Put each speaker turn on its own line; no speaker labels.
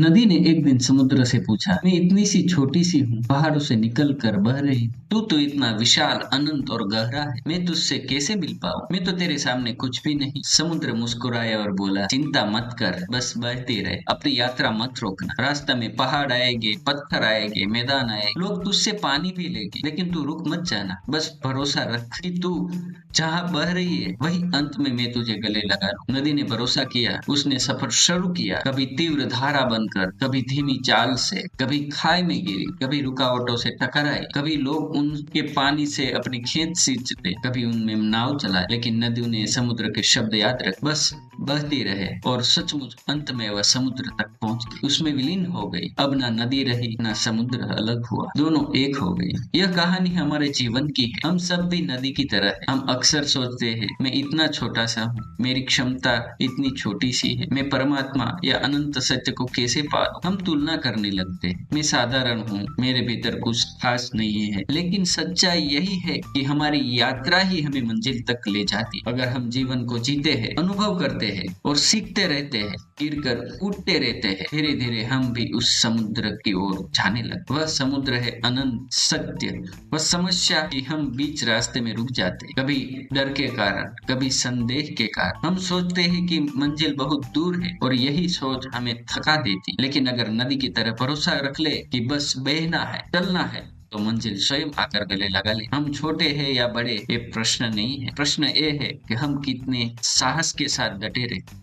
नदी ने एक दिन समुद्र से पूछा, मैं इतनी सी छोटी सी हूँ, पहाड़ों से निकल कर बह रही हूँ। तू तो इतना विशाल, अनंत और गहरा है, मैं तुझसे कैसे मिल पाऊँ? मैं तो तेरे सामने कुछ भी नहीं। समुद्र मुस्कुराया और बोला, चिंता मत कर, बस बहते रहे, अपनी यात्रा मत रोकना। रास्ते में पहाड़ आएंगे, पत्थर आएंगे, मैदान आएंगे, लोग तुझसे पानी भी लेंगे, लेकिन तू रुक मत जाना। बस भरोसा रख कि तू जहाँ बह रही है वही अंत में मैं तुझे गले लगा लूं। नदी ने भरोसा किया। उसने सफर शुरू किया, कभी तीव्र धारा बनकर, कभी धीमी चाल से, कभी खाई में गिरी, कभी रुकावटों से टकराई, कभी लोग उनके पानी से अपने खेत सींचते, कभी उनमें नाव चलाए, लेकिन नदी ने समुद्र के शब्द याद रख, बस बहती रहे। और सचमुच अंत में वह समुद्र तक पहुंच गई, उसमें विलीन हो गई। अब ना नदी रही, ना समुद्र अलग हुआ, दोनों एक हो गई। यह कहानी हमारे जीवन की है। हम सब भी नदी की तरह हैं। हम अक्सर सोचते हैं, मैं इतना छोटा सा हूँ, मेरी क्षमता इतनी छोटी सी है, मैं परमात्मा या अनंत सत्य को कैसे पालूं? हम तुलना करने लगते हैं, मैं साधारण हूँ, मेरे भीतर कुछ खास नहीं है। लेकिन सच्चाई यही है कि हमारी यात्रा ही हमें मंजिल तक ले जाती है। अगर हम जीवन को जीते हैं, अनुभव करते हैं और सीखते रहते हैं, गिरकर उठते रहते हैं, धीरे धीरे हम भी उस समुद्र की ओर जाने लगते। वह समुद्र है अनंत सत्य। वह समस्या कि हम बीच रास्ते में रुक जाते, कभी डर के कारण, कभी संदेह के कारण। हम सोचते हैं कि मंजिल बहुत दूर है और यही सोच हमें थका देती। लेकिन अगर नदी की तरह भरोसा रख ले कि बस बहना है, चलना है, तो मंजिल स्वयं आकर गले लगा ले। हम छोटे हैं या बड़े, ये प्रश्न नहीं है। प्रश्न ये है कि हम कितने साहस के साथ डटे रहे।